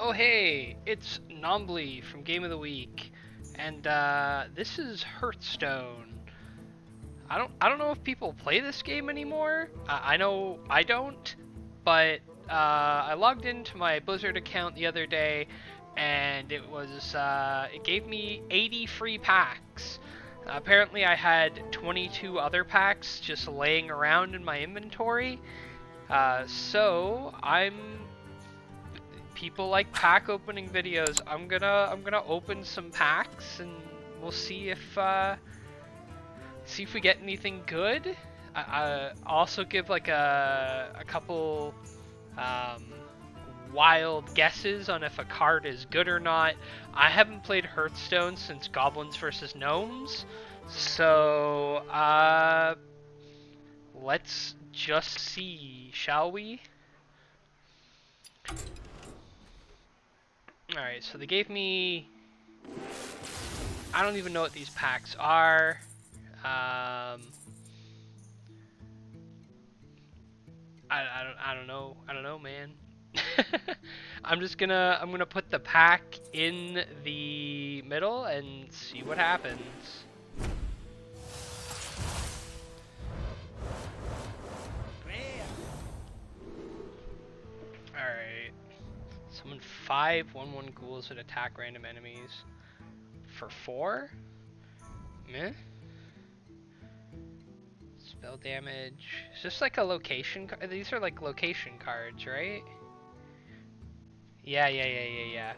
Oh hey, it's Nombly from Game of the Week, and this is Hearthstone. I don't know if people play this game anymore. I know I don't, but I logged into my Blizzard account the other day, and it gave me 80 free packs. Apparently, I had 22 other packs just laying around in my inventory. So I'm people like pack opening videos. I'm gonna open some packs and we'll see if we get anything good. I also give like a couple um, wild guesses on if a card is good or not. I haven't played Hearthstone since Goblins versus Gnomes, so let's just see, shall we? Alright, so they gave me... I don't even know what these packs are. I don't know, man. I'm gonna put the pack in the middle and see what happens. Alright. Summon 5 1/1 ghouls that attack random enemies. For 4? Meh. Spell damage. Is this like a location card? These are like location cards, right? Yeah.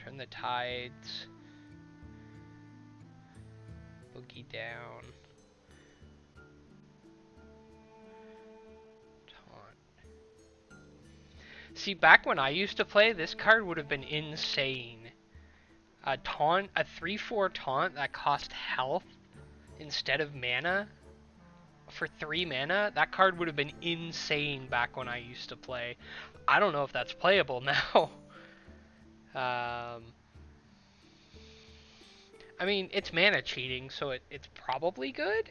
Turn the tides. Boogie down. Taunt. See, back when I used to play, this card would have been insane. A 3/4 taunt that cost health instead of mana for 3 mana, that card would have been insane back when I used to play. I don't know if that's playable now. I mean, it's mana cheating, so it's probably good.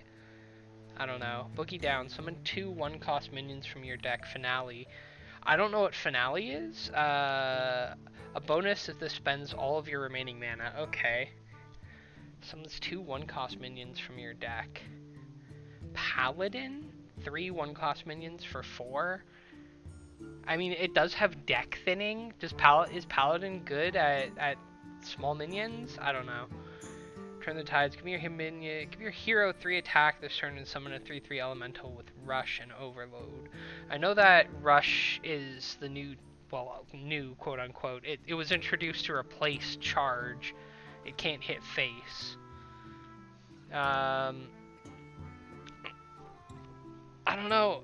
I don't know. Boogie down. Summon 2 1-cost minions from your deck. Finale. I don't know what Finale is. A bonus if this spends all of your remaining mana. Okay. Summons 2 1-cost minions from your deck. Paladin? 3 1-cost minions for 4? I mean, it does have deck thinning. Is Paladin good at small minions? I don't know. Turn the tides. Give your hero 3 attack this turn and summon a 3/3 elemental with rush and overload. I know that rush is the new, well, new quote unquote. It was introduced to replace charge. It can't hit face. I don't know.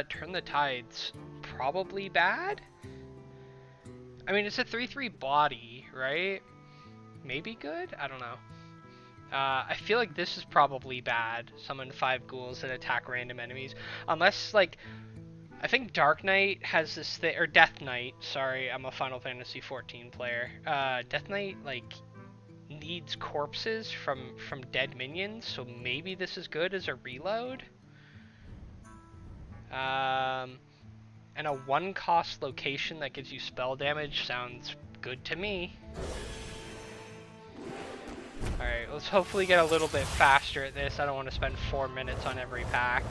Turn the tides. Probably bad? I mean, it's a 3/3 body, right? Maybe good? I don't know. I feel like this is probably bad. Summon 5 ghouls that attack random enemies. Unless, like, I think Dark Knight has this thing, or Death Knight, sorry, I'm a Final Fantasy 14 player. Death Knight, like, needs corpses from dead minions, so maybe this is good as a reload. And a 1-cost location that gives you spell damage sounds good to me. Alright, let's hopefully get a little bit faster at this. I don't want to spend 4 minutes on every pack.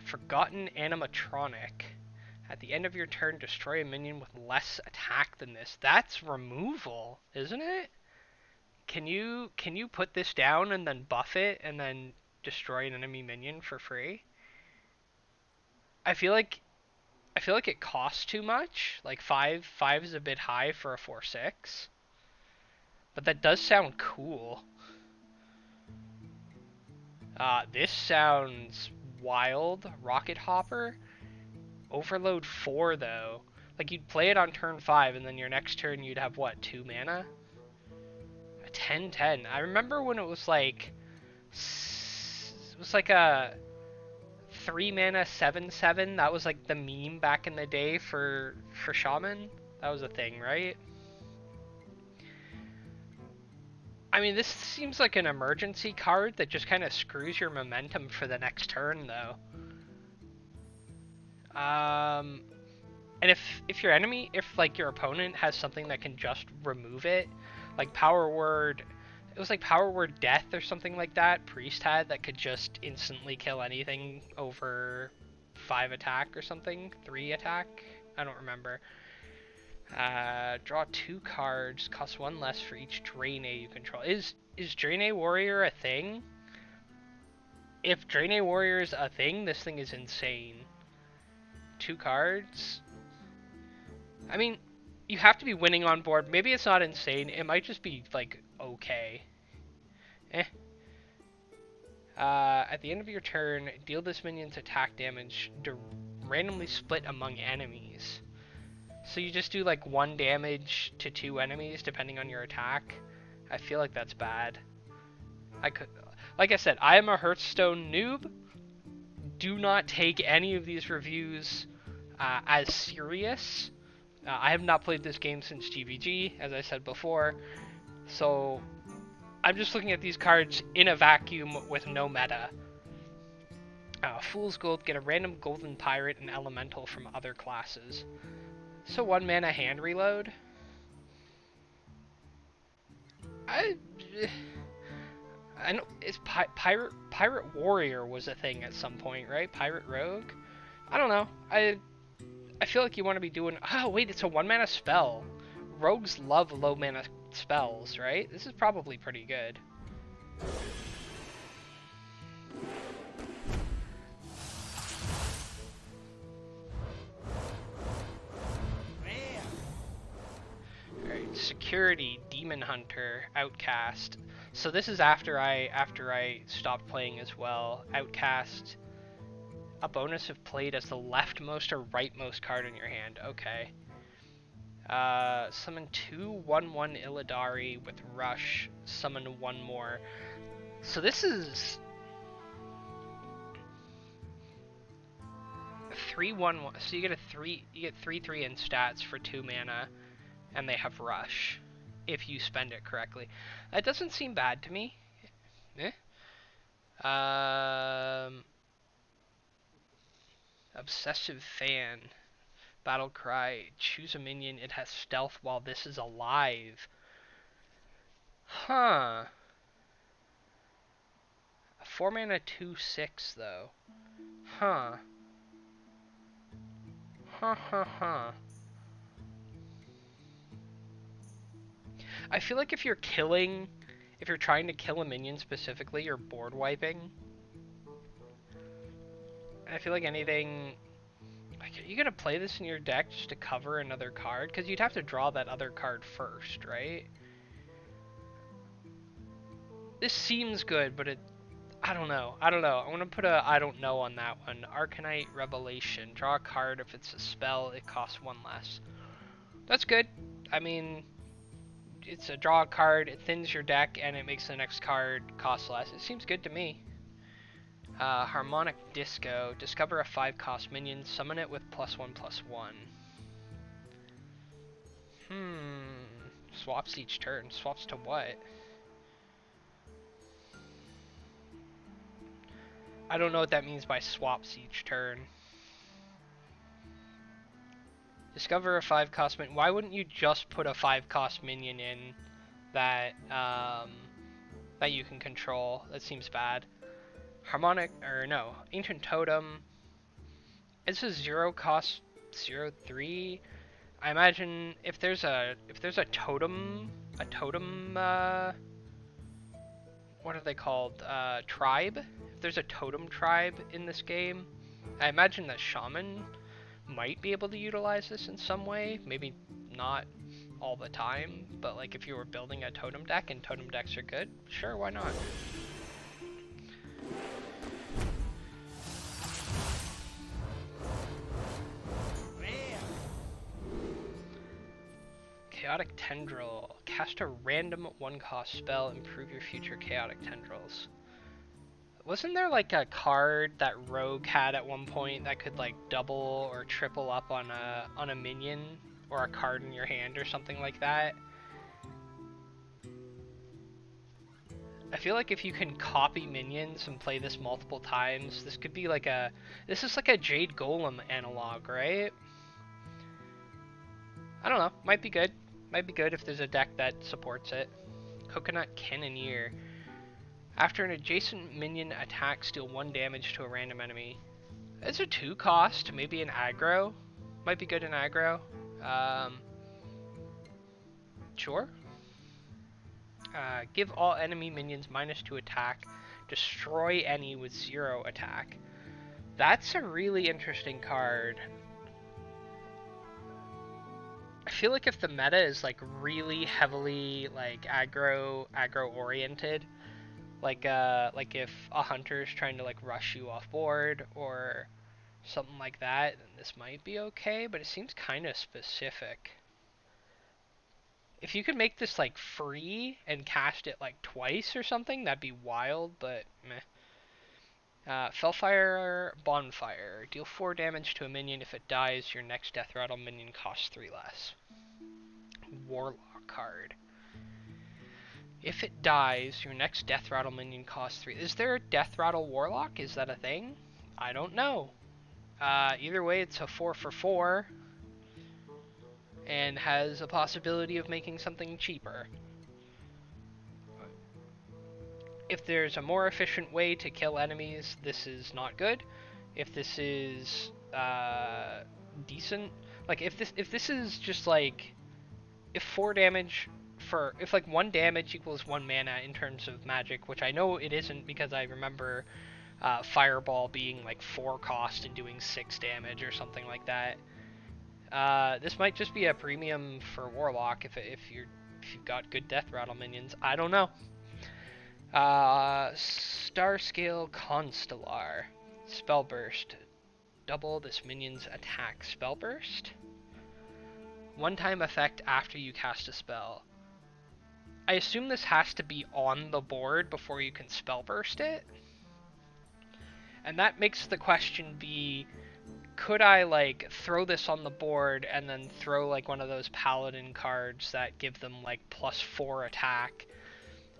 Forgotten animatronic. At the end of your turn, destroy a minion with less attack than this. That's removal, isn't it? Can you put this down and then buff it and then destroy an enemy minion for free? I feel like it costs too much. Like 5 is a bit high for a 4/6. But that does sound cool. This sounds wild. Rocket Hopper. Overload 4 though. Like you'd play it on turn 5 and then your next turn you'd have what, 2 mana? A 10/10. I remember when it was like a 3 mana 7/7. That was like the meme back in the day for Shaman. That was a thing, right? I mean, this seems like an emergency card that just kind of screws your momentum for the next turn, though. And if your enemy, if like your opponent has something that can just remove it, like power word, it was like power word death or something like that. Priest had that could just instantly kill anything over 5 attack or something, 3 attack. I don't remember. Draw 2 cards, cost 1 less for each Drain A you control. Is Drain A Warrior a thing? If Drain A Warrior is a thing, this thing is insane. 2 cards? I mean, you have to be winning on board. Maybe it's not insane. It might just be, like, okay. At the end of your turn, deal this minion's attack damage randomly split among enemies. So you just do, like, 1 damage to 2 enemies, depending on your attack. I feel like that's bad. Like I said, I am a Hearthstone noob. Do not take any of these reviews as serious. I have not played this game since GVG, as I said before, so I'm just looking at these cards in a vacuum with no meta. Fool's Gold, get a random Golden Pirate and Elemental from other classes. So 1 mana hand reload? I know it's Pirate Warrior was a thing at some point, right? Pirate Rogue? I don't know. I feel like you want to be doing... Oh, wait, it's a 1 mana spell. Rogues love low mana spells, right? This is probably pretty good. Alright, Security, Demon Hunter, Outcast. So this is after I stopped playing as well. Outcast... A bonus if played as the leftmost or rightmost card in your hand. Okay. Summon 2 1/1 Illidari with Rush. Summon 1 more. So this is 3/1. So you get a 3. You get 3/3 in stats for 2 mana, and they have Rush if you spend it correctly. That doesn't seem bad to me. Obsessive Fan. Battle Cry. Choose a minion. It has stealth while this is alive. Huh. 4 mana 2/6 though. Huh. Huh. I feel like if you're trying to kill a minion specifically, you're board wiping. I feel like anything... Like, are you gonna play this in your deck just to cover another card? Because you'd have to draw that other card first, right? This seems good, but I don't know. I want to put a I don't know on that one. Arcanite Revelation. Draw a card. If it's a spell, it costs 1 less. That's good. I mean, it's a draw card. It thins your deck, and it makes the next card cost less. It seems good to me. Harmonic Disco. Discover a 5-cost minion. Summon it with +1/+1. Swaps each turn. Swaps to what? I don't know what that means by swaps each turn. Discover a 5-cost minion. Why wouldn't you just put a 5-cost minion in that that you can control? That seems bad. Ancient Totem. It's a 0-cost 0/3. I imagine if there's a totem, what are they called? Tribe. If there's a totem tribe in this game, I imagine that Shaman might be able to utilize this in some way. Maybe not all the time, but like if you were building a totem deck and totem decks are good, sure, why not? Chaotic Tendril. Cast a random 1-cost spell. Improve your future Chaotic Tendrils. Wasn't there like a card that Rogue had at one point that could like double or triple up on a minion or a card in your hand or something like that? I feel like if you can copy minions and play this multiple times, this could be like a... This is like a Jade Golem analog, right? I don't know. Might be good. Might be good if there's a deck that supports it. Coconut Cannoneer. After an adjacent minion attacks, deal 1 damage to a random enemy. It's a 2 cost, maybe an aggro. Might be good in aggro. Sure. Give all enemy minions -2 attack. Destroy any with 0 attack. That's a really interesting card. I feel like if the meta is like really heavily like aggro oriented, like if a hunter is trying to like rush you off board or something like that, then this might be okay, but it seems kind of specific. If you could make this like free and cast it like twice or something, that'd be wild, but meh. Fellfire Bonfire. Deal 4 damage to a minion. If it dies, your next Death Rattle minion costs 3 less. Warlock card. If it dies, your next Death Rattle minion costs 3. Is there a Death Rattle Warlock? Is that a thing? I don't know. Either way, it's a 4 for 4. And has a possibility of making something cheaper. If there's a more efficient way to kill enemies, this is not good. If this is decent, like if this is just like, if 4 damage for, if like 1 damage equals 1 mana in terms of magic, which I know it isn't because I remember Fireball being like 4 cost and doing 6 damage or something like that. This might just be a premium for Warlock if you've got good Death Rattle minions. I don't know. Starscale Constellar. Spellburst. Double this minion's attack. Spellburst? 1-time effect after you cast a spell. I assume this has to be on the board before you can Spellburst it. And that makes the question be, could I like throw this on the board and then throw like one of those paladin cards that give them like +4 attack?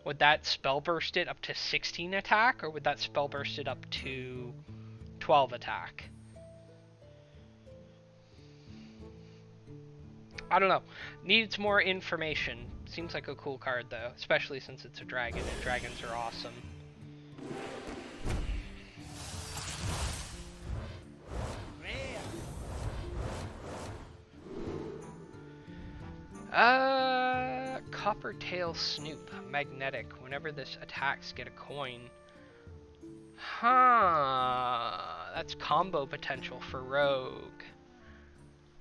Would that spellburst it up to 16 attack, or would that spellburst it up to 12 attack? I don't know. Needs more information. Seems like a cool card though, especially since it's a dragon and dragons are awesome. Coppertail Snoop. Magnetic. Whenever this attacks, get a coin. Huh. That's combo potential for Rogue.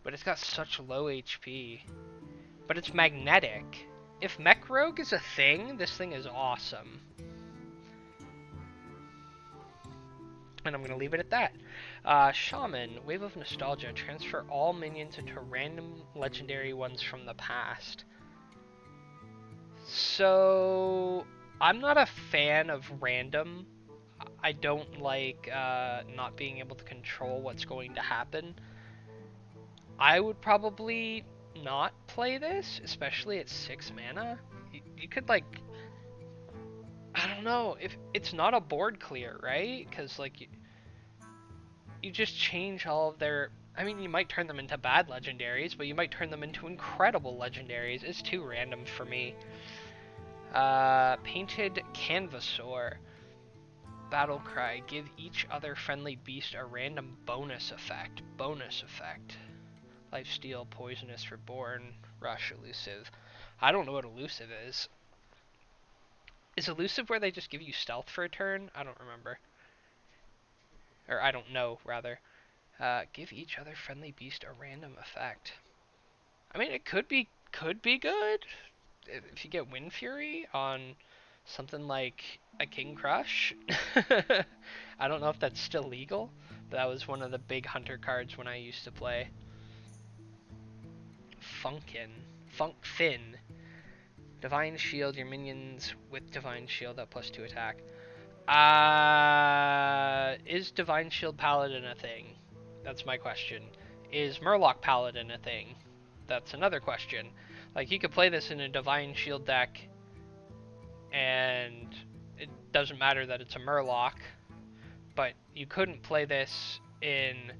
But it's got such low HP. But it's magnetic. If Mech Rogue is a thing, this thing is awesome. And I'm going to leave it at that. Shaman. Wave of Nostalgia. Transfer all minions into random legendary ones from the past. So, I'm not a fan of random. I don't like not being able to control what's going to happen. I would probably not play this, especially at 6 mana. You could like, I don't know, if it's not a board clear, right? Because like you just change all of their, I mean, you might turn them into bad legendaries, but you might turn them into incredible legendaries. It's too random for me. Painted Canvasor. Battle Cry. Give each other friendly beast a random bonus effect. Bonus effect. Lifesteal, Poisonous, Reborn, Rush, Elusive. I don't know what Elusive is. Is Elusive where they just give you stealth for a turn? I don't remember. Or I don't know, rather. Give each other friendly beast a random effect. I mean, it could be good. If you get Wind Fury on something like a King Crush. I don't know if that's still legal, but that was one of the big hunter cards when I used to play. Funkfin. Divine Shield, your minions with Divine Shield at +2 attack. Is Divine Shield Paladin a thing? That's my question. Is Murloc Paladin a thing? That's another question. Like, you could play this in a Divine Shield deck and doesn't matter that it's a Murloc, but you couldn't play this in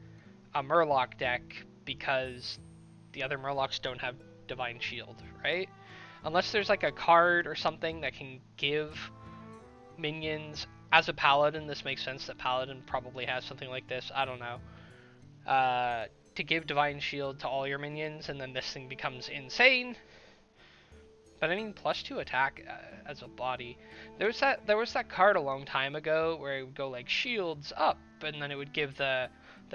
a Murloc deck because the other Murlocs don't have Divine Shield, right? Unless there's like a card or something that can give minions, as a Paladin, this makes sense that Paladin probably has something like this, I don't know, to give Divine Shield to all your minions, and then this thing becomes insane. But I mean, +2 attack as a body. There was that card a long time ago where it would go like shields up, and then it would give the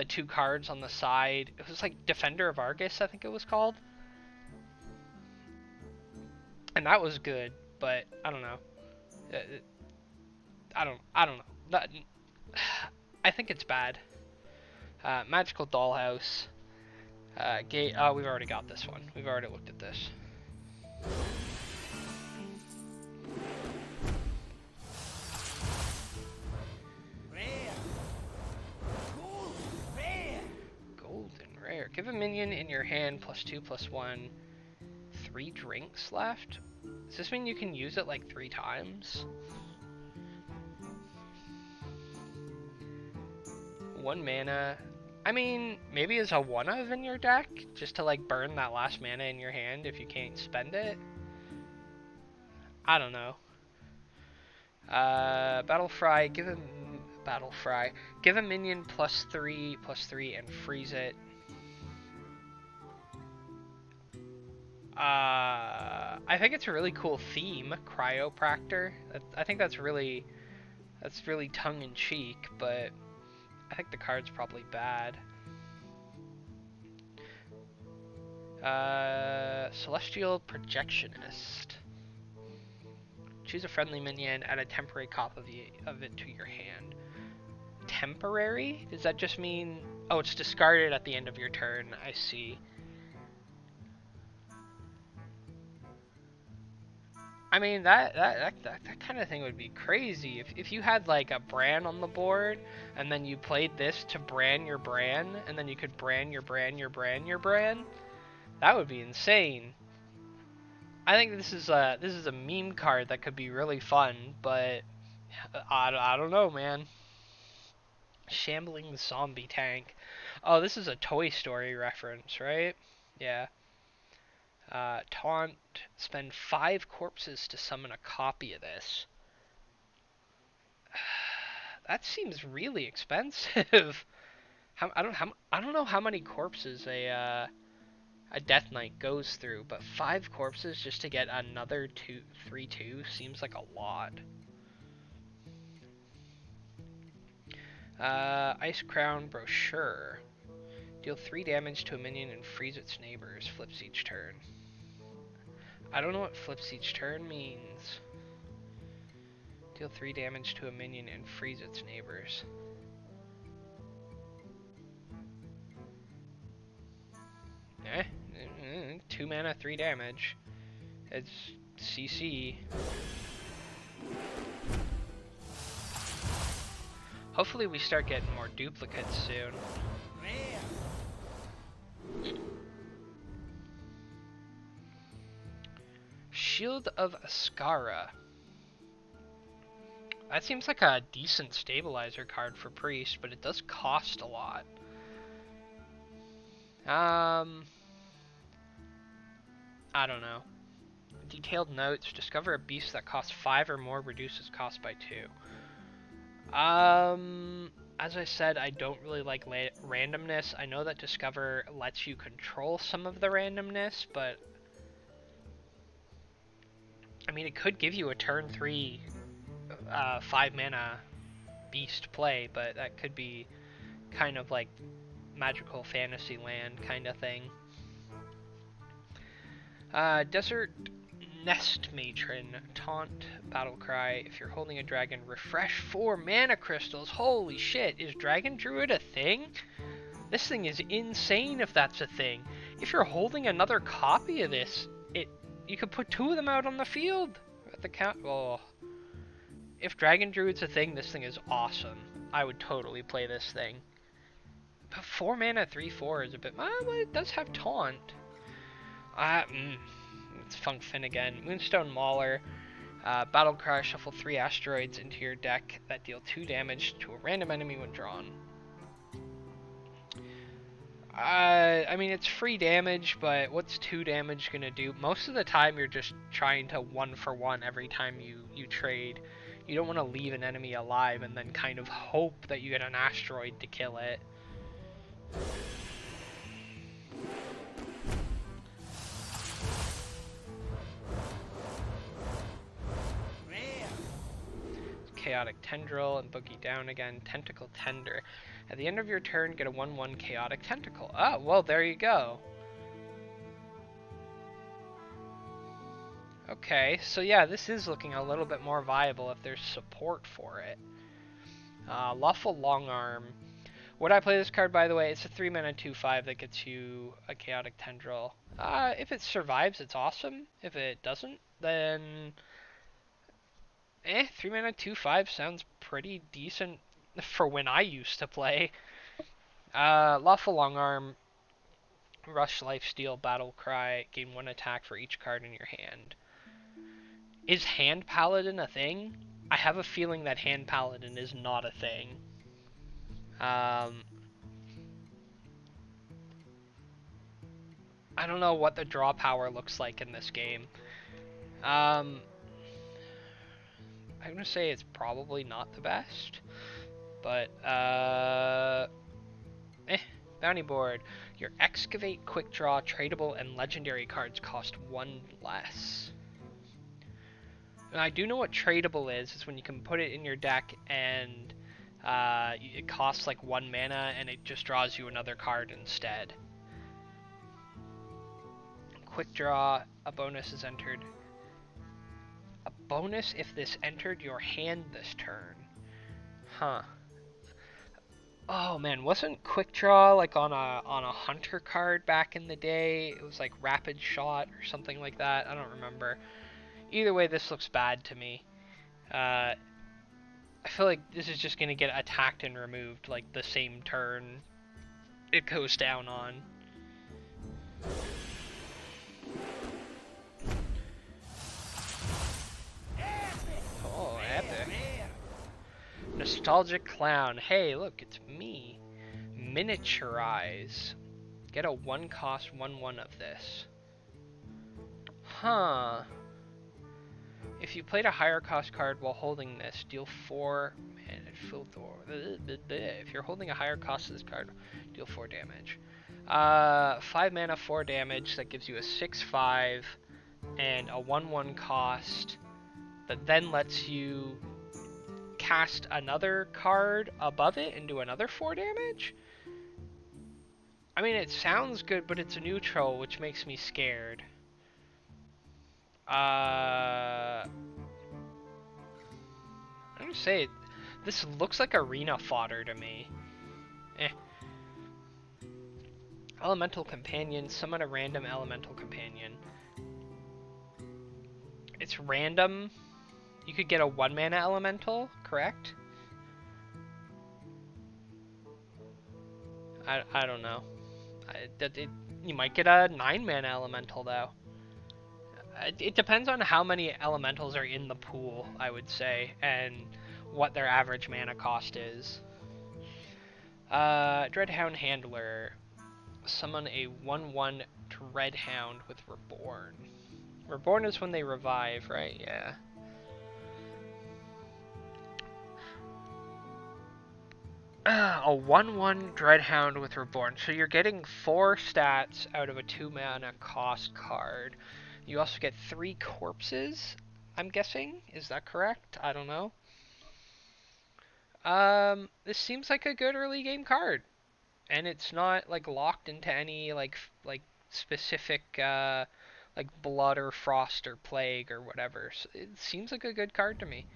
2 cards on the side. It was like Defender of Argus, I think it was called. And that was good, but I don't know. I don't know. I think it's bad. Magical Dollhouse. We've already got this one. We've already looked at this. Golden rare. Give a minion in your hand +2/+1. 3 drinks left? Does this mean you can use it like 3 times? 1 mana. I mean, maybe it's a 1-of in your deck, just to like burn that last mana in your hand if you can't spend it. I don't know. Battlefry, give a minion +3/+3 and freeze it. I think it's a really cool theme, Cryopractor. I think that's really tongue-in-cheek, but I think the card's probably bad. Celestial Projectionist. Choose a friendly minion, add a temporary copy of it to your hand. Temporary? Does that just mean... Oh, it's discarded at the end of your turn. I see. I mean, that kind of thing would be crazy. If you had like a Bran on the board, and then you played this to Bran your Bran, and then you could Bran your Bran your Bran your Bran, that would be insane. I think this is a meme card that could be really fun, but I don't know, man. Shambling Zombie Tank. Oh, this is a Toy Story reference, right? Yeah. Taunt. Spend 5 corpses to summon a copy of this. That seems really expensive. I don't know how many corpses a Death Knight goes through, but 5 corpses just to get another 3/2 seems like a lot. Ice Crown Brochure. Deal 3 damage to a minion and freeze its neighbors. Flips each turn. I don't know what flips each turn means. Deal 3 damage to a minion and freeze its neighbors. Eh? 2 mana, 3 damage. It's CC. Hopefully we start getting more duplicates soon. Shield of Ascara. That seems like a decent stabilizer card for Priest, but it does cost a lot. I don't know. Detailed notes. Discover a beast that costs 5 or more, reduces cost by 2. As I said, I don't really like randomness. I know that Discover lets you control some of the randomness, but I mean, it could give you a turn 3 5 mana beast play, but that could be kind of like magical fantasy land kind of thing. Desert Nest Matron. Taunt, Battlecry. If you're holding a dragon, refresh 4 mana crystals. Holy shit, is Dragon Druid a thing? This thing is insane if that's a thing. If you're holding another copy of this, you could put 2 of them out on the field at the count. Oh. If Dragon Druid's a thing, this thing is awesome. I would totally play this thing. But 4 mana 3/4 is a bit... Well, it does have Taunt. It's Funk Fin again. Moonstone Mauler. Battle Cry, shuffle 3 asteroids into your deck that deal 2 damage to a random enemy when drawn. I mean, it's free damage, but what's 2 damage gonna do? Most of the time, you're just trying to 1-for-1 every time you trade. You don't want to leave an enemy alive and then kind of hope that you get an asteroid to kill it. Chaotic Tendril and Boogie down again. Tentacle Tender. At the end of your turn, get a 1/1 Chaotic Tentacle. Oh, well, there you go. Okay, so yeah, this is looking a little bit more viable if there's support for it. Lawful Longarm. Would I play this card, by the way? It's a 3-mana 2/5 that gets you a Chaotic Tendril. If it survives, it's awesome. If it doesn't, then 3-mana 2/5 sounds pretty decent for when I used to play. Lawful Longarm, Rush, Lifesteal, Battle Cry, gain 1 attack for each card in your hand. Is Hand Paladin a thing? I have a feeling that Hand Paladin is not a thing. I don't know what the draw power looks like in this game. I'm gonna say it's probably not the best, but bounty board. Your Excavate, Quick Draw, Tradable, and Legendary cards cost 1 less. And I do know what Tradable is. It's when you can put it in your deck and it costs like 1 mana and it just draws you another card instead. Quick Draw, a bonus is entered. A bonus if this entered your hand this turn. Huh. Oh man, wasn't Quick Draw like on a Hunter card back in the day? It was like Rapid Shot or something like that. I don't remember. Either way, this looks bad to me. I feel like this is just gonna get attacked and removed like the same turn it goes down on. Oh, epic. Nostalgic Clown. Hey, look, it's me. Miniaturize. Get a 1-cost 1/1 of this. Huh. If you played a higher cost card while holding this, deal 4 if you're holding a higher cost of this card, deal 4 damage. 5 mana, 4 damage, that gives you a 6/5 and a 1/1 cost that then lets you cast another card above it and do another 4 damage? I mean, it sounds good, but it's a neutral, which makes me scared. I'm gonna say, this looks like arena fodder to me. Elemental Companion, summon a random Elemental Companion. It's random. You could get a 1-mana Elemental, correct? I don't know. You might get a 9-mana Elemental, though. It depends on how many Elementals are in the pool, I would say, and what their average mana cost is. Dreadhound Handler. Summon a 1/1 Dreadhound with Reborn. Reborn is when they revive, right? Yeah. A 1/1 Dreadhound with Reborn. So you're getting 4 stats out of a 2-mana cost card. You also get 3 corpses, I'm guessing. Is that correct? I don't know. This seems like a good early game card. And it's not like locked into any like specific like Blood or Frost or Plague or whatever. So it seems like a good card to me.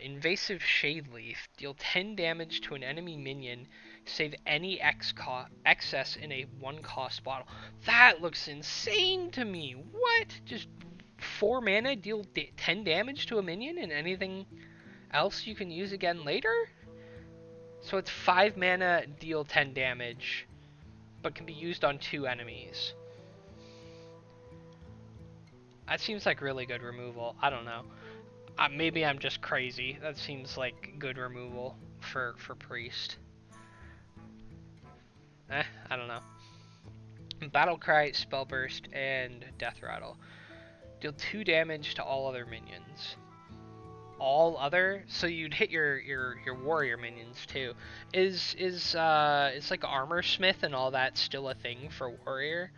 Invasive Shadeleaf. Deal 10 damage to an enemy minion. Save any excess in a 1-cost bottle. That looks insane to me. What? Just 4 mana, deal 10 damage to a minion and anything else you can use again later? So it's 5 mana, deal 10 damage, but can be used on 2 enemies. That seems like really good removal. I don't know. Maybe I'm just crazy. That seems like good removal for priest. I don't know. Battlecry, Spellburst, and Death Rattle. Deal 2 damage to all other minions. All other? So you'd hit your warrior minions too. Is like Armor Smith and all that still a thing for warrior?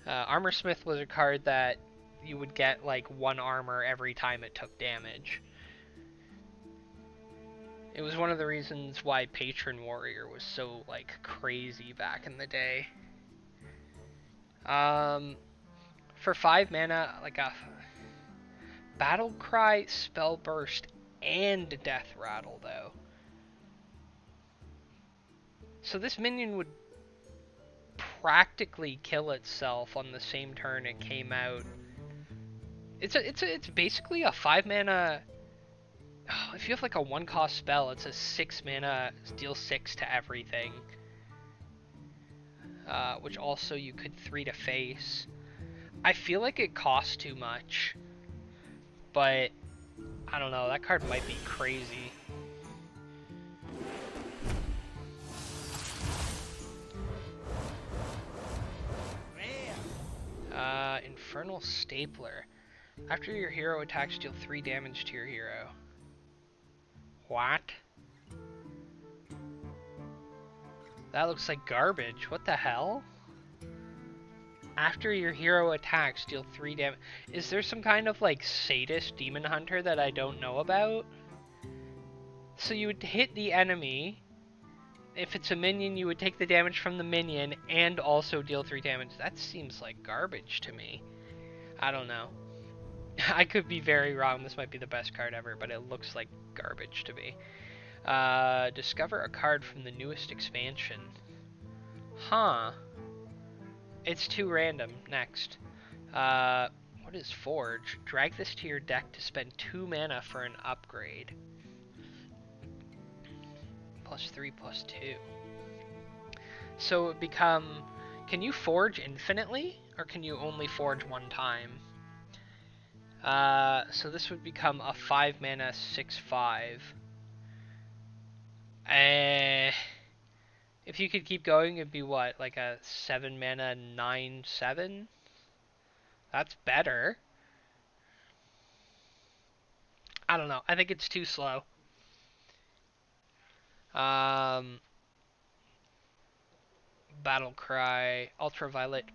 Armor Smith was a card that you would get like 1 armor every time it took damage. It was one of the reasons why Patron Warrior was so like crazy back in the day. For 5 mana, like a Battlecry, Spellburst, and Death Rattle though. So this minion would practically kill itself on the same turn it came out. It's basically a 5 mana. If you have like a 1-cost spell, it's a 6 mana, deal 6 to everything. Which also you could 3 to face. I feel like it costs too much, but I don't know, that card might be crazy. Infernal Stapler. After your hero attacks, deal 3 damage to your hero. What? That looks like garbage. What the hell? After your hero attacks, deal 3 damage. Is there some kind of like sadist demon hunter that I don't know about? So you would hit the enemy. If it's a minion, you would take the damage from the minion and also deal 3 damage. That seems like garbage to me. I don't know. I could be very wrong. This might be the best card ever, but it looks like garbage to me. Discover a card from the newest expansion. Huh. It's too random. Next. What is Forge? Drag this to your deck to spend 2 mana for an upgrade. +3/+2. So it would become... Can you forge infinitely? Or can you only forge 1 time? So this would become a 5 mana 6/5. If you could keep going, it'd be what? Like a 7 mana 9/7? That's better. I don't know. I think it's too slow. Battlecry, Ultraviolet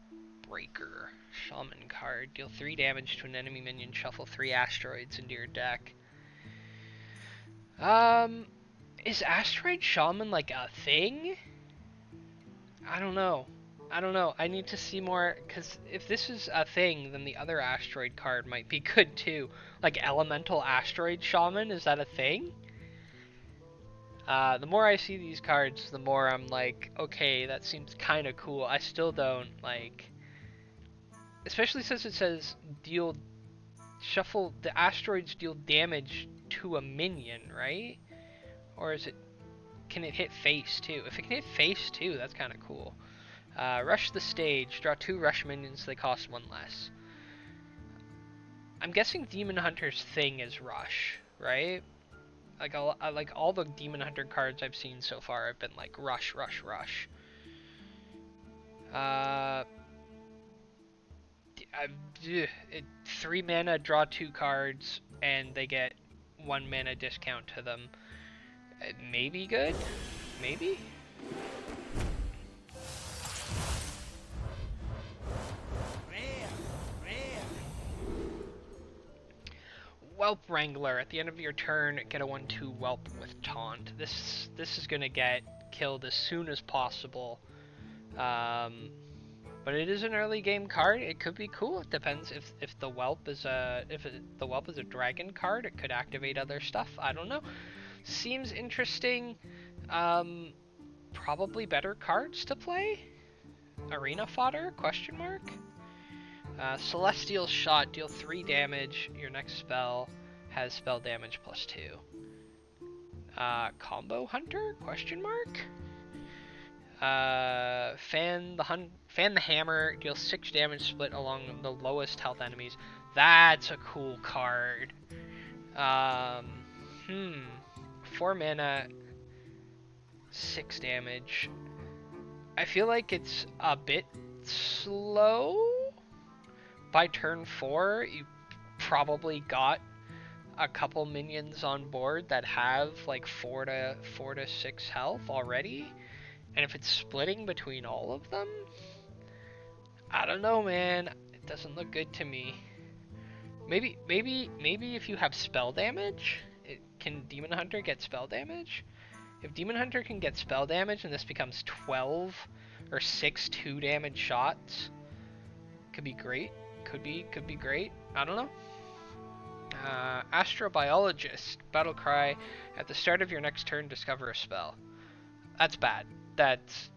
Breaker, Shaman card. Deal 3 damage to an enemy minion. Shuffle 3 asteroids into your deck. Is Asteroid Shaman like a thing? I don't know. I need to see more, because if this is a thing, then the other asteroid card might be good too. Like Elemental Asteroid Shaman, is that a thing? The more I see these cards, the more I'm like, okay, that seems kind of cool. I still don't, like... Especially since it says shuffle, the asteroids deal damage to a minion, right? Or is it... Can it hit face too? If it can hit face too, that's kind of cool. Rush the stage. Draw 2 rush minions, they cost 1 less. I'm guessing Demon Hunter's thing is rush, right? Like all the Demon Hunter cards I've seen so far have been like rush, rush, rush. 3 mana, draw 2 cards, and they get 1 mana discount to them. It may be good? Maybe? Whelp Wrangler. At the end of your turn, get a 1/2 Whelp with Taunt. This is gonna get killed as soon as possible. But it is an early game card. It could be cool. It depends if the Whelp is a dragon card. It could activate other stuff. I don't know. Seems interesting. Probably better cards to play. Arena Fodder? Question mark. Celestial Shot, deal 3 damage. Your next spell has spell damage +2. Combo Hunter? Question mark. Fan the Hammer, deal 6 damage split along the lowest health enemies. That's a cool card. Um, 4 mana, 6 damage. I feel like it's a bit slow. By turn 4, you probably got a couple minions on board that have like 4 to 6 health already. And if it's splitting between all of them, I don't know, man. It doesn't look good to me. Maybe if you have spell damage, can Demon Hunter get spell damage? If Demon Hunter can get spell damage and this becomes 12 or 6 2 damage shots, could be great. Could be great. I don't know. Astrobiologist. Battle cry. At the start of your next turn, discover a spell. That's bad. That's...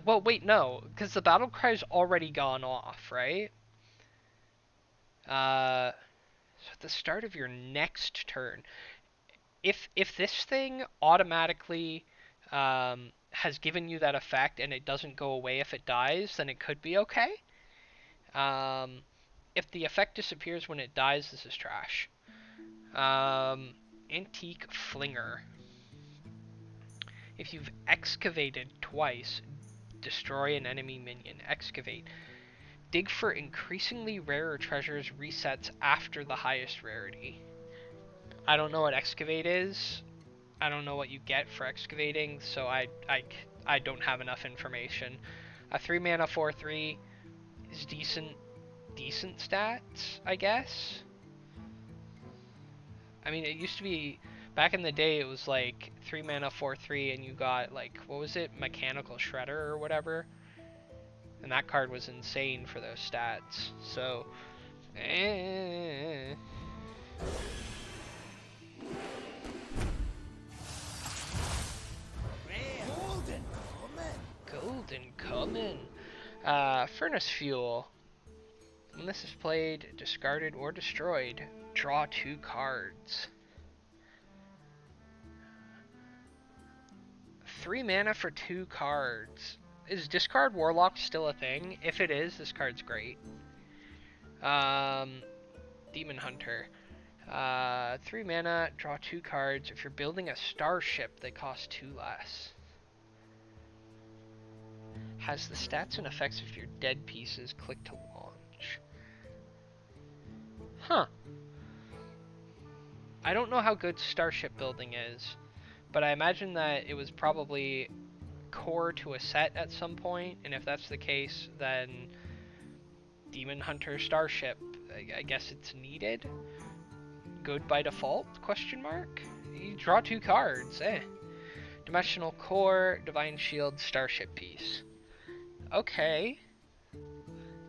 Well, wait, no. Because the battle cry's already gone off, right? So at the start of your next turn. If this thing automatically has given you that effect and it doesn't go away if it dies, then it could be okay. If the effect disappears when it dies, this is trash. Antique Flinger. If you've excavated twice, destroy an enemy minion. Excavate. Dig for increasingly rarer treasures resets after the highest rarity. I don't know what excavate is. I don't know what you get for excavating, so I don't have enough information. A 3 mana 4/3 is decent stats, I guess. I mean, it used to be, back in the day, it was like 3 mana 4/3 and you got like, what was it, Mechanical Shredder or whatever, and that card was insane for those stats. So Golden Common. Furnace Fuel. When this is played, discarded, or destroyed, draw 2 cards. 3 mana for 2 cards. Is Discard Warlock still a thing? If it is, this card's great. Demon Hunter. 3 mana, draw 2 cards. If you're building a starship, they cost 2 less. Has the stats and effects of your dead pieces. Click to launch. Huh. I don't know how good starship building is, but I imagine that it was probably core to a set at some point, and if that's the case, then Demon Hunter Starship, I guess it's needed. Good by default? Question mark. You draw 2 cards. Dimensional Core, Divine Shield, Starship piece. Okay.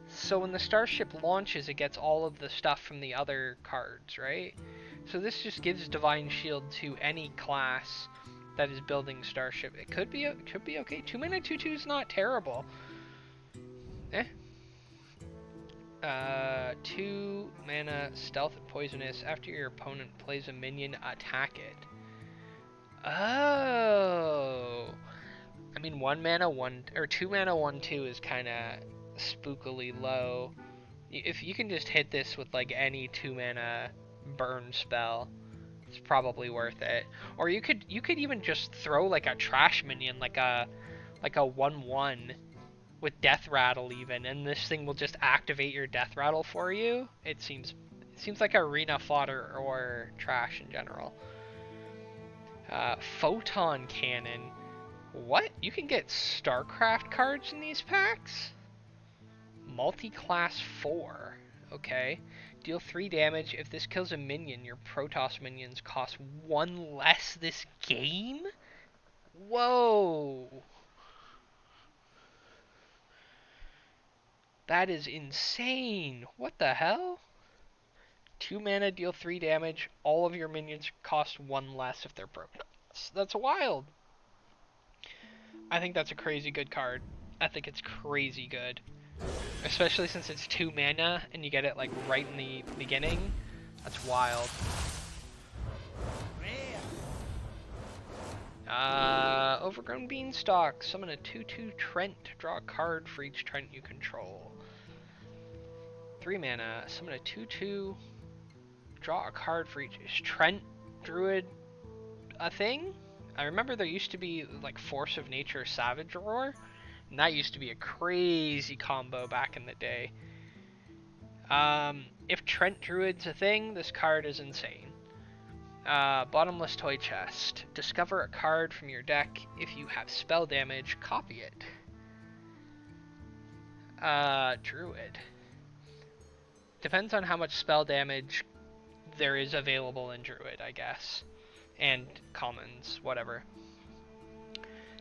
So when the Starship launches, it gets all of the stuff from the other cards, right? So this just gives Divine Shield to any class that is building Starship. It could be okay. 2 mana 2/2 is not terrible. 2 mana Stealth and Poisonous. After your opponent plays a minion, attack it. Oh. I mean, 1 mana 1 or 2 mana 1/2 is kind of spookily low. If you can just hit this with like any 2 mana burn spell, it's probably worth it. Or you could even just throw like a trash minion, like a 1/1 with Death Rattle even, and this thing will just activate your Death Rattle for you. It seems like arena fodder or trash in general. Photon Cannon. What? You can get StarCraft cards in these packs? Multi-class 4. Okay. Deal 3 damage. If this kills a minion, your Protoss minions cost 1 less this game? Whoa. That is insane. What the hell? 2 mana, deal 3 damage. All of your minions cost 1 less if they're Protoss. That's wild. I think that's a crazy good card. I think it's crazy good. Especially since it's 2 mana and you get it like right in the beginning. That's wild. Overgrown Beanstalk. Summon a 2/2 Trent. Draw a card for each Trent you control. 3 mana. Summon a 2/2 Draw a card for each. Is Trent Druid a thing? I remember there used to be like Force of Nature Savage Roar, and that used to be a crazy combo back in the day. If Trent Druid's a thing, this card is insane. Bottomless Toy Chest. Discover a card from your deck. If you have spell damage, copy it. Druid. Depends on how much spell damage there is available in Druid, I guess. And commons, whatever.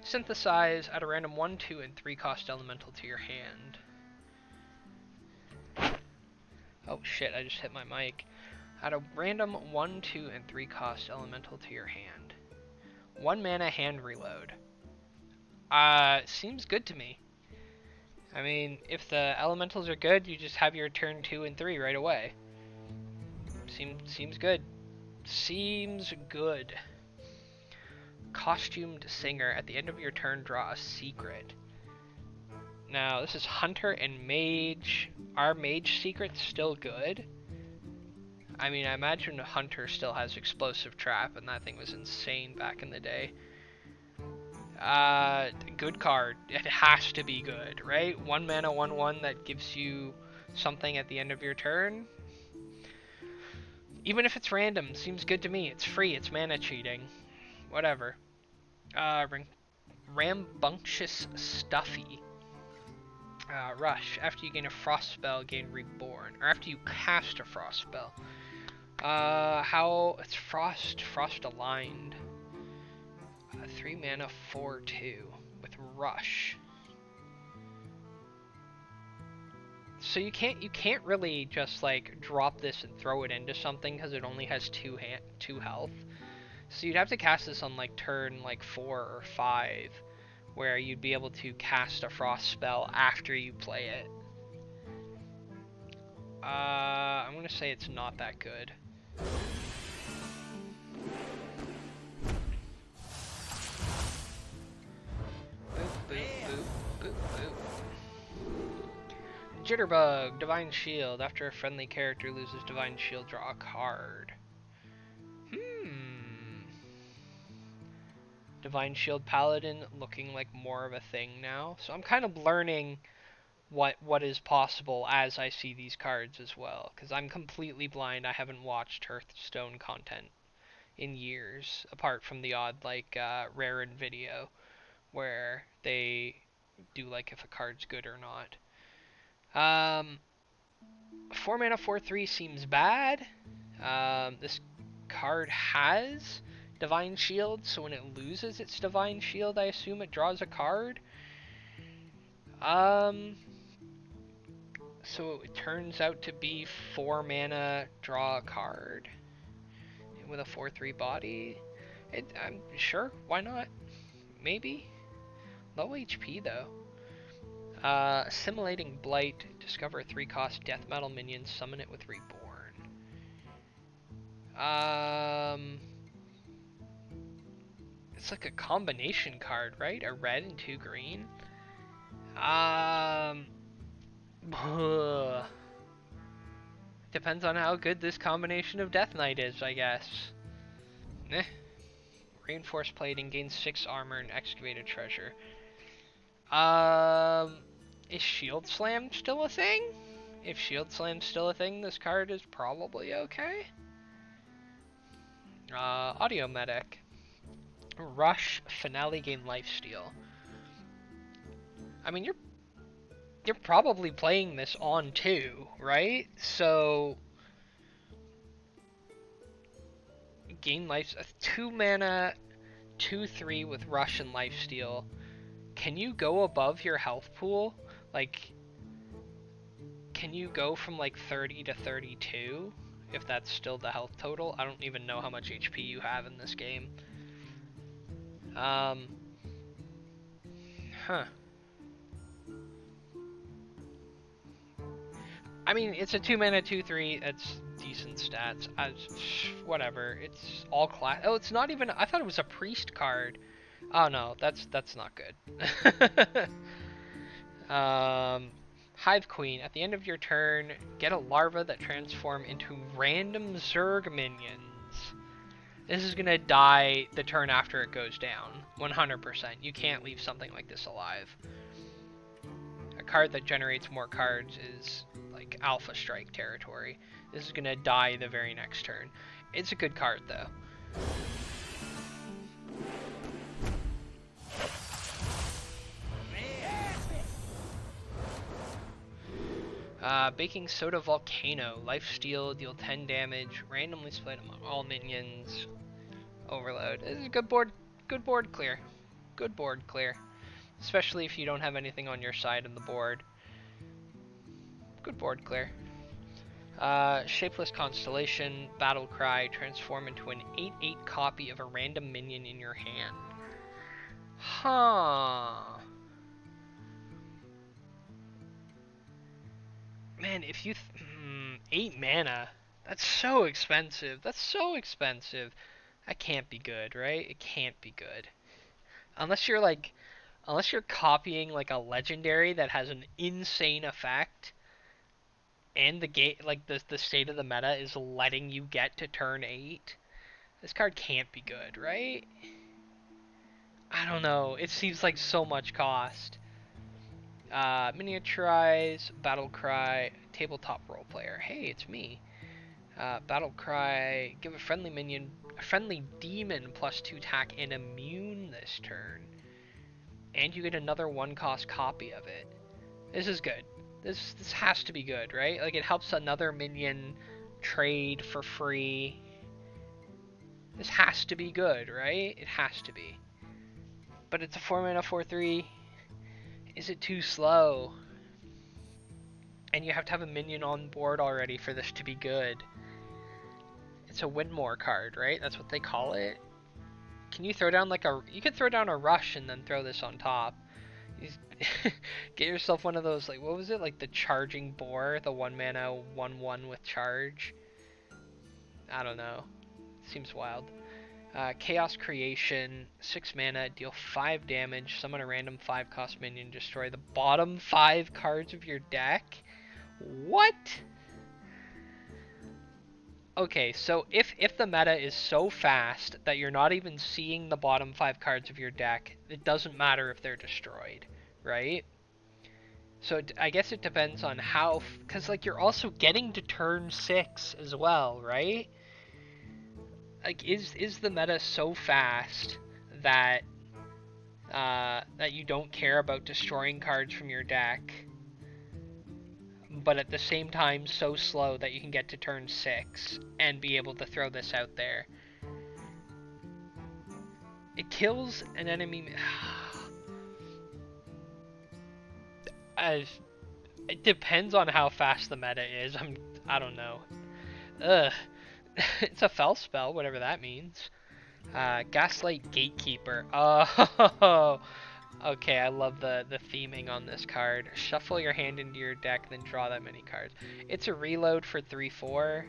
Synthesize. Add a random 1, 2, and 3 cost elemental to your hand. Oh shit, I just hit my mic. Add a random 1, 2, and 3 cost elemental to your hand. 1 mana hand reload. Seems good to me. I mean, if the elementals are good, you just have your turn 2 and 3 right away. Seems good. Seems good. Costumed Singer. At the end of your turn, draw a secret. Now, this is Hunter and Mage. Are Mage secrets still good? I mean, I imagine Hunter still has Explosive Trap, and that thing was insane back in the day. Good card. It has to be good, right? 1 mana, 1/1 that gives you something at the end of your turn. Even if it's random, seems good to me. It's free, it's mana cheating. Whatever. Rambunctious Stuffy. Rush. After you gain a Frost spell, gain Reborn. Or after you cast a Frost spell. It's Frost aligned. 3 mana, 4/2 with Rush. So you can't really just like drop this and throw it into something because it only has 2 health. So you'd have to cast this on like turn like 4 or 5, where you'd be able to cast a Frost spell after you play it. I'm gonna say it's not that good. Jitterbug, Divine Shield. After a friendly character loses Divine Shield, draw a card. Divine Shield Paladin looking like more of a thing now. So I'm kind of learning what is possible as I see these cards as well. Because I'm completely blind. I haven't watched Hearthstone content in years, apart from the odd like rare video where they do like if a card's good or not. 4 mana 4/3 seems bad. This card has Divine Shield, so when it loses its Divine Shield, I assume it draws a card. So it turns out to be 4 mana, draw a card with a 4/3 body. I'm sure, why not? Maybe. Low HP though. Assimilating Blight. Discover a 3-cost death metal minion. Summon it with Reborn. It's like a combination card, right? A red and 2 green. Depends on how good this combination of Death Knight is, I guess. Reinforced plating, gains 6 armor and excavated treasure. Is Shield Slam still a thing? If Shield Slam's still a thing, this card is probably okay. Audio Medic. Rush, Finale, gain Lifesteal. I mean, you're probably playing this on 2, right? So gain life, 2 mana, 2/3 with Rush and Lifesteal. Can you go above your health pool? Like, can you go from like 30 to 32 if that's still the health total? I don't even know how much HP you have in this game. I mean, it's a 2 mana 2/3. That's decent stats. Whatever. It's all class. Oh, it's not even. I thought it was a priest card. Oh no, that's not good. Hive Queen. At the end of your turn, get a larva that transform into random Zerg minions. This is gonna die the turn after it goes down. 100%. You can't leave something like this alive. A card that generates more cards is like Alpha Strike territory. This is gonna die the very next turn. It's a good card though. Baking Soda Volcano. Lifesteal, deal 10 damage, randomly split among all minions. Overload. This is a good board clear. Good board clear. Especially if you don't have anything on your side of the board. Good board clear. Shapeless Constellation, Battle Cry, transform into an 8/8 copy of a random minion in your hand. Huh. Man, if you 8 mana, that's so expensive. That's so expensive. That can't be good, right? It can't be good. Unless you're copying like a legendary that has an insane effect, and the game, like the state of the meta is letting you get to turn 8. This card can't be good, right? I don't know. It seems like so much cost. Miniaturize, Battle Cry, Tabletop Role Player. Hey, it's me. Battle Cry, give a friendly demon +2 attack and immune this turn. And you get another 1-cost copy of it. This is good. This has to be good, right? Like, it helps another minion trade for free. This has to be good, right? It has to be. But it's a 4-mana 4/3. Is it too slow? And you have to have a minion on board already for this to be good. It's a win more card, right? That's what they call it. Can you throw down you could throw down a rush and then throw this on top. Get yourself one of those, like, what was it? Like the charging boar, the 1-mana 1/1 with charge. I don't know. Seems wild. Chaos Creation, 6 mana, deal 5 damage, summon a random 5-cost minion, destroy the bottom 5 cards of your deck? What? Okay, so if the meta is so fast that you're not even seeing the bottom 5 cards of your deck, it doesn't matter if they're destroyed, right? So I guess it depends on how, because like you're also getting to turn 6 as well, right? Like, is the meta so fast that that you don't care about destroying cards from your deck, but at the same time so slow that you can get to turn 6 and be able to throw this out there? It kills an enemy. It depends on how fast the meta is. I don't know. Ugh. It's a fell spell, whatever that means. Gaslight Gatekeeper. Oh, okay. I love the theming on this card. Shuffle your hand into your deck, then draw that many cards. It's a reload for 3/4,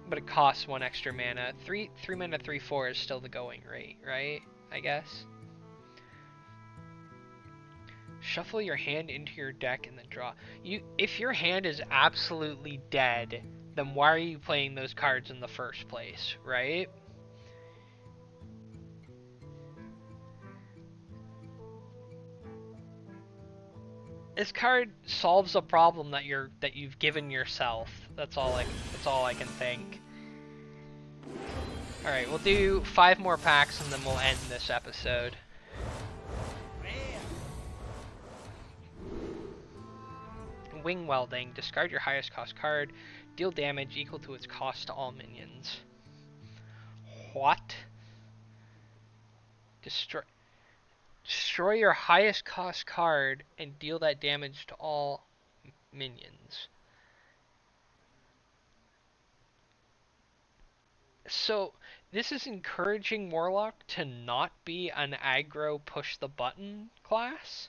but it costs 1 extra mana. 3 mana 3/4 is still the going rate, right? I guess. Shuffle your hand into your deck and then draw. If your hand is absolutely dead, then why are you playing those cards in the first place, right? This card solves a problem that you've given yourself. That's all I can think. All right, we'll do 5 more packs and then we'll end this episode. Wing Welding. Discard your highest cost card. Deal damage equal to its cost to all minions. What? Destroy your highest cost card and deal that damage to all minions. So this is encouraging Warlock to not be an aggro push the button class?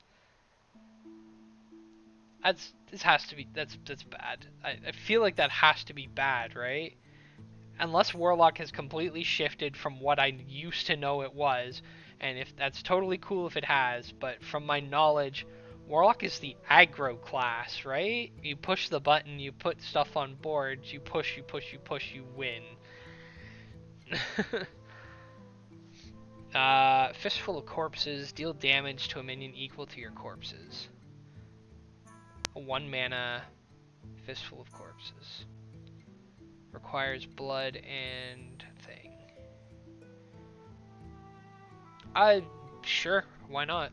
This has to be, that's bad. I feel like that has to be bad, right? Unless Warlock has completely shifted from what I used to know it was, and if that's totally cool if it has, but from my knowledge, Warlock is the aggro class, right? You push the button, you put stuff on boards, you push, you push, you push, you win. Fistful of Corpses, deal damage to a minion equal to your corpses. A 1 mana Fistful of Corpses. Requires blood and thing. Sure, why not?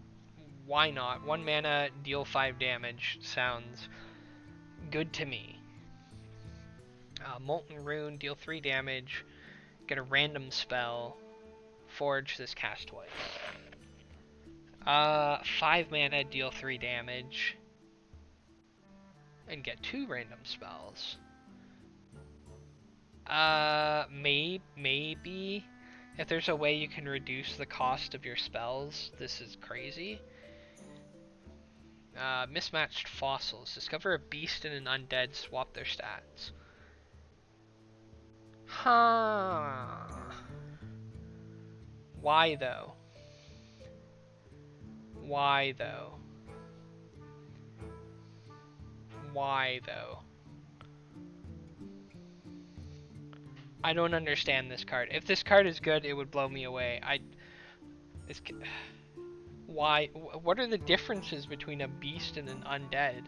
Why not? 1 mana, deal 5 damage. Sounds good to me. Molten Rune, deal 3 damage. Get a random spell. Forge this cast twice. 5 mana, deal 3 damage. And get 2 random spells. Maybe. If there's a way you can reduce the cost of your spells, this is crazy. Mismatched Fossils. Discover a beast and an undead, swap their stats. Huh. Why though? Why though? Why though? I don't understand this card. If this card is good, it would blow me away. Why? What are the differences between a beast and an undead?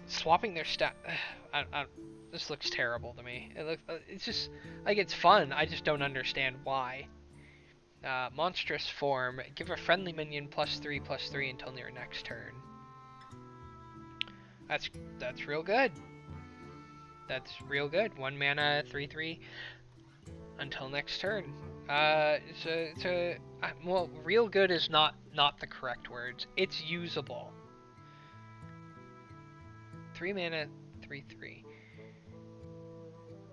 Swapping their stat. This looks terrible to me. It's just like it's fun. I just don't understand why. Monstrous Form. Give a friendly minion +3/+3 until near next turn. That's real good. That's real good. 1 mana, 3/3 until next turn. Well, real good is not the correct words. It's usable. 3 mana, 3/3.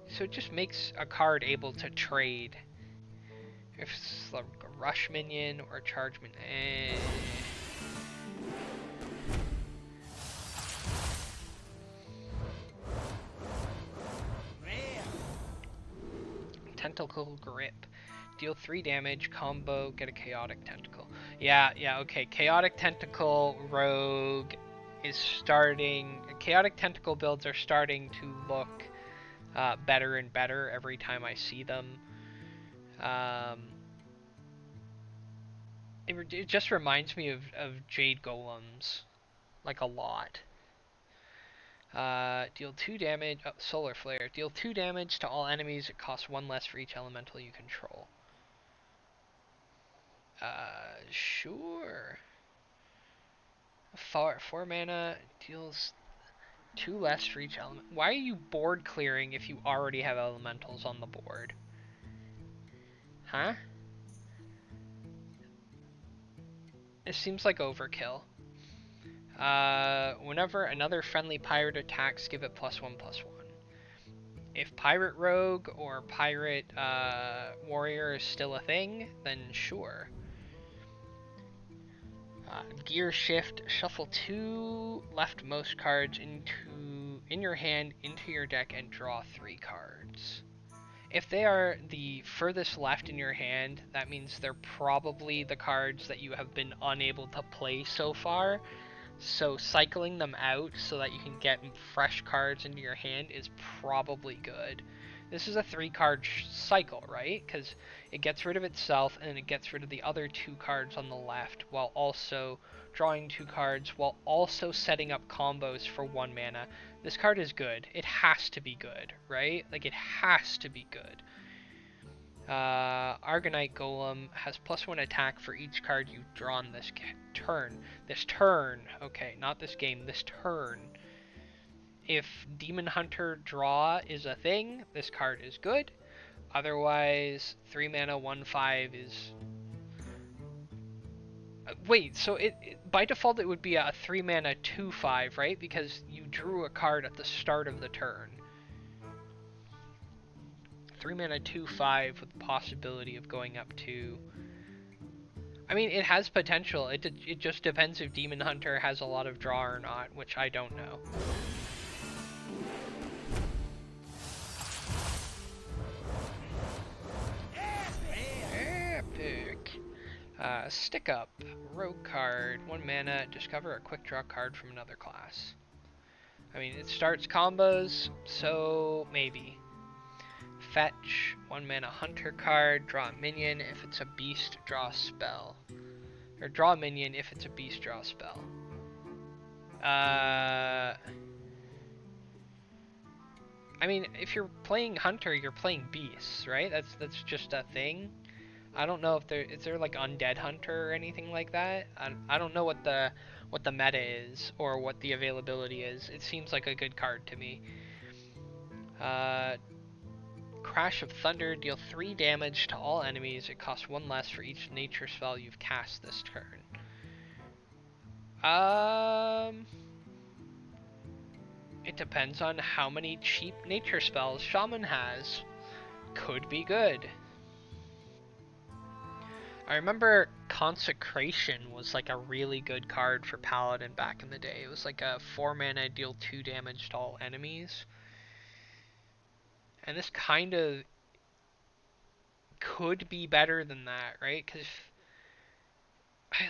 So it just makes a card able to trade. If it's like a rush minion or a charge minion. Tentacle Grip. Deal 3 damage, combo, get a Chaotic Tentacle. Yeah, okay. Chaotic Tentacle Rogue is starting. Chaotic Tentacle builds are starting to look better and better every time I see them. It just reminds me of Jade Golems, like a lot. Deal 2 damage. Oh, Solar Flare. Deal 2 damage to all enemies. It costs 1 less for each elemental you control. Sure. 4 mana deals 2 less for each element. Why are you board clearing if you already have elementals on the board? Huh? It seems like overkill. Whenever another friendly pirate attacks, give it +1/+1. If Pirate Rogue or Pirate Warrior is still a thing, then sure. Gear Shift, shuffle 2 leftmost cards in your hand into your deck and draw 3 cards. If they are the furthest left in your hand, that means they're probably the cards that you have been unable to play so far. So cycling them out so that you can get fresh cards into your hand is probably good. This is a 3-card cycle, right? Because it gets rid of itself and it gets rid of the other 2 cards on the left while also drawing 2 cards while also setting up combos for 1 mana. This card is good. It has to be good, right? Like, it has to be good. Argonite Golem has +1 attack for each card you draw on this turn. This turn, okay, not this game, this turn. If Demon Hunter draw is a thing, this card is good. Otherwise, 3 mana, 1/5 is... wait, so by default it would be a 3 mana, 2/5, right? Because you drew a card at the start of the turn. 3 mana, 2/5 with the possibility of going up to... I mean, it has potential. It just depends if Demon Hunter has a lot of draw or not, which I don't know. Epic. Stick Up, Rogue card, 1 mana, discover a quick draw card from another class. I mean, it starts combos, so maybe. Fetch, 1 mana Hunter card, draw a minion. If it's a beast, draw a spell. Or draw a minion. If it's a beast, draw a spell. I mean, if you're playing Hunter, you're playing beasts, right? That's just a thing. I don't know if is there like Undead Hunter or anything like that. I don't know what the meta is or what the availability is. It seems like a good card to me. Crash of Thunder, deal 3 damage to all enemies. It costs 1 less for each nature spell you've cast this turn. It depends on how many cheap nature spells Shaman has. Could be good. I remember Consecration was like a really good card for Paladin back in the day. It was like a 4 mana, deal 2 damage to all enemies. And this kind of could be better than that, right? Because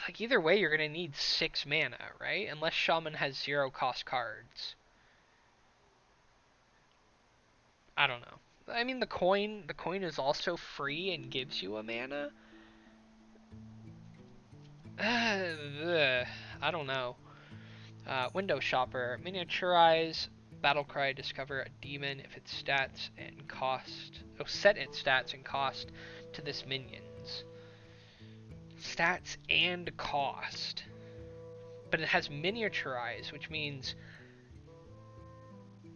like either way, you're gonna need 6 mana, right? Unless Shaman has 0 cost cards. I don't know. I mean, the coin is also free and gives you a mana. I don't know. Window Shopper, miniaturize, Battlecry, discover a demon if its stats and cost. Oh, set its stats and cost to this minions. Stats and cost. But it has miniaturize, which means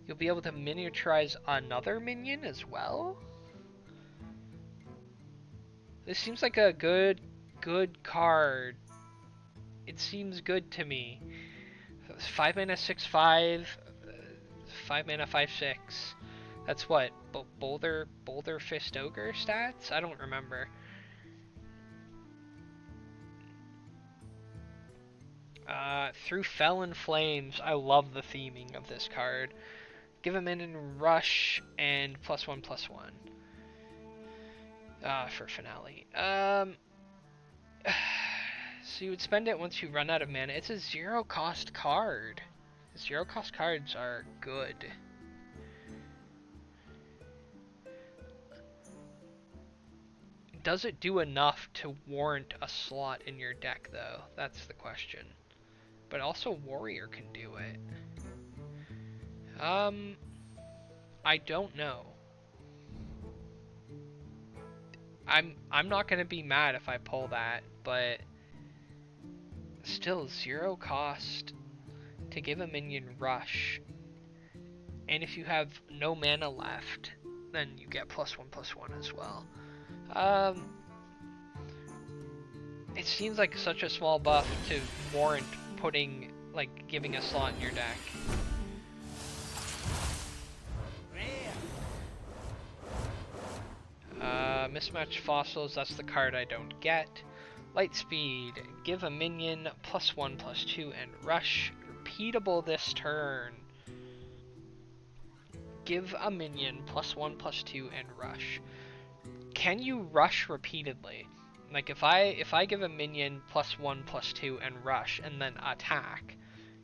you'll be able to miniaturize another minion as well? This seems like a good card. It seems good to me. 5 mana 6/5, 5 mana 5/6. That's what? Boulder Fist Ogre stats? I don't remember. Through Felon Flames, I love the theming of this card. Give a minion rush and +1/+1. For finale. So you would spend it once you run out of mana. It's a 0 cost card. 0 cost cards are good. Does it do enough to warrant a slot in your deck, though? That's the question. But also Warrior can do it. I don't know. I'm not gonna be mad if I pull that, but still 0 cost to give a minion rush. And if you have no mana left, then you get +1/+1 as well. It seems like such a small buff to warrant putting, like, giving a slot in your deck. Mismatched Fossils, that's the card I don't get. Lightspeed, give a minion +1/+2 and rush. Repeatable this turn. Give a minion +1/+2 and rush. Can you rush repeatedly? Like if I give a minion +1/+2 and rush and then attack,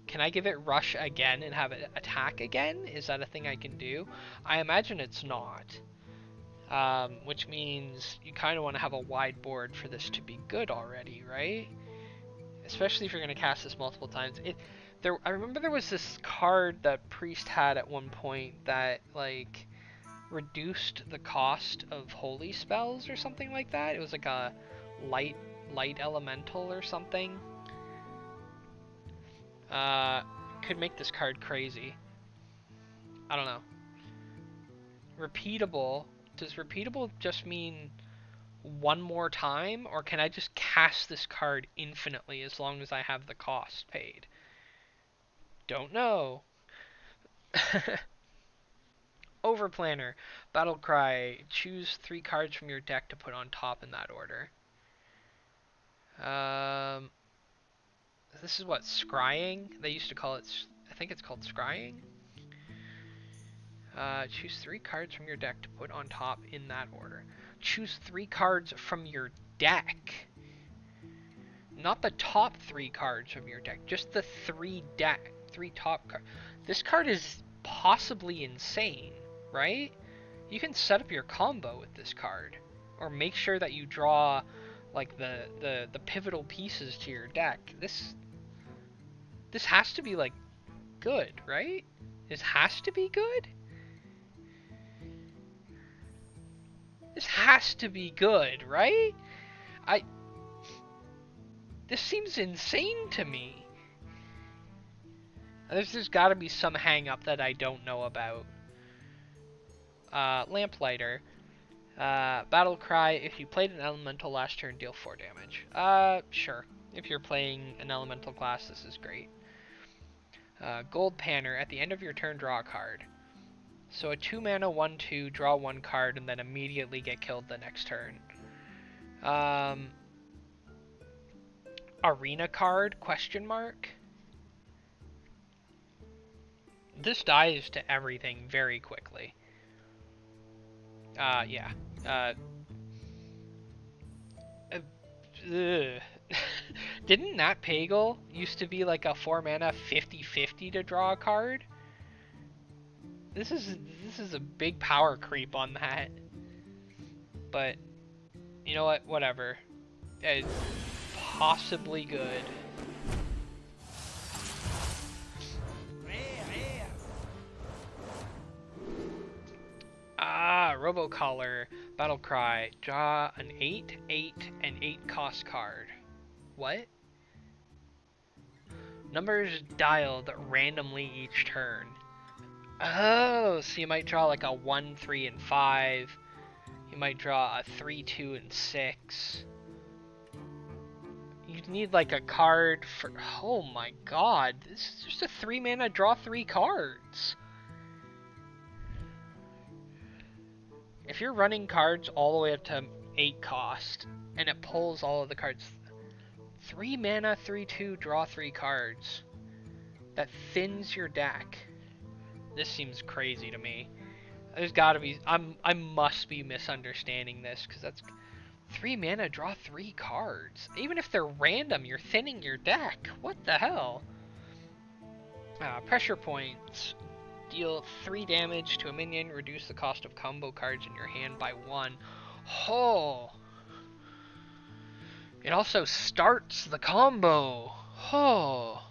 can I give it rush again and have it attack again? Is that a thing I can do? I imagine it's not. Which means you kind of want to have a wide board for this to be good already, right? Especially if you're going to cast this multiple times. I remember there was this card that Priest had at one point that, like, reduced the cost of holy spells or something like that. It was like a light elemental or something. Could make this card crazy. I don't know. Repeatable. Does repeatable just mean one more time, or can I just cast this card infinitely as long as I have the cost paid? Don't know. Overplanner. Battlecry. Choose 3 cards from your deck to put on top in that order. This is what? Scrying? They used to call it... I think it's called scrying? Choose 3 cards from your deck to put on top in that order. Choose 3 cards from your deck. Not the top 3 cards from your deck, just the 3 top cards. This card is possibly insane, right? You can set up your combo with this card, or make sure that you draw like the pivotal pieces to your deck. This has to be like good, right? This has to be good. This has to be good, right? This seems insane to me. There's got to be some hang up that I don't know about. Lamplighter. Battle Cry. If you played an elemental last turn, deal 4 damage. Sure. If you're playing an elemental class, this is great. Gold Panner. At the end of your turn, draw a card. So a 2 mana 1/2, draw 1 card, and then immediately get killed the next turn. Arena card, question mark. This dies to everything very quickly. Yeah. Didn't Nat Pagal used to be like a 4 mana 50/50 to draw a card? This is a big power creep on that. But you know what? Whatever. It's possibly good. Robocollar, Battlecry, draw an 8/8 and 8 cost card. What? Numbers dialed randomly each turn. Oh, so you might draw like a 1, 3, and 5. You might draw a 3, 2, and 6. You need like a card for. Oh my god, this is just a 3 mana draw 3 cards. If you're running cards all the way up to 8 cost, and it pulls all of the cards, 3 mana, 3/2, draw 3 cards. That thins your deck. This seems crazy to me. There's gotta be, I must be misunderstanding this, because that's 3 mana, draw 3 cards. Even if they're random, you're thinning your deck. What the hell? Pressure points. Deal 3 damage to a minion, reduce the cost of combo cards in your hand by 1. Oh! It also starts the combo. Oh!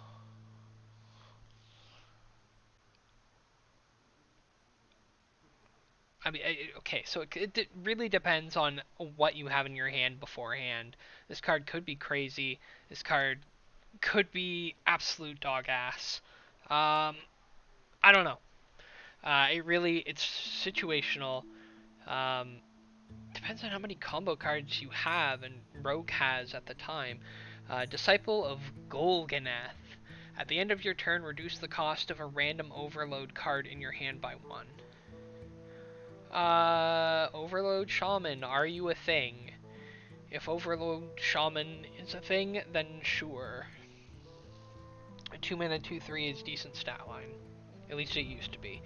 I mean, okay, so it really depends on what you have in your hand beforehand. This card could be crazy. This card could be absolute dog ass. I don't know. It's situational. Depends on how many combo cards you have and Rogue has at the time. Disciple of Golganeth. At the end of your turn, reduce the cost of a random overload card in your hand by 1. Overload Shaman, are you a thing? If Overload Shaman is a thing, then sure. A 2 mana 2/3 is decent stat line. At least it used to be.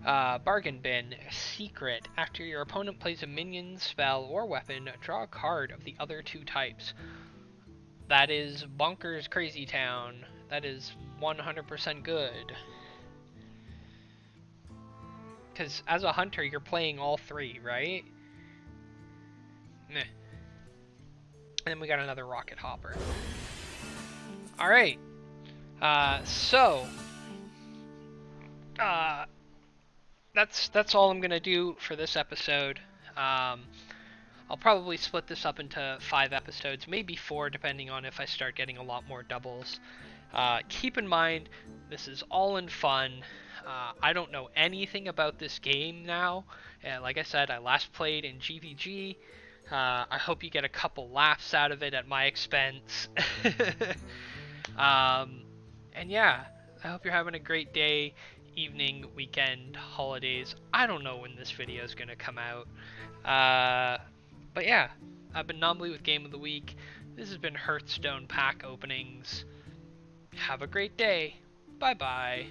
Bargain Bin, Secret. After your opponent plays a minion, spell, or weapon, draw a card of the other 2 types. That is bonkers crazy town. That is 100% good. Because as a hunter, you're playing all 3, right? Meh. And then we got another Rocket Hopper. Alright. That's all I'm gonna do for this episode. I'll probably split this up into 5 episodes, maybe 4, depending on if I start getting a lot more doubles. Keep in mind, this is all in fun. I don't know anything about this game now. Like I said, I last played in GVG. I hope you get a couple laughs out of it at my expense. And yeah, I hope you're having a great day, evening, weekend, holidays. I don't know when this video is going to come out. But yeah, I've been Nombly with Game of the Week. This has been Hearthstone pack openings. Have a great day. Bye-bye.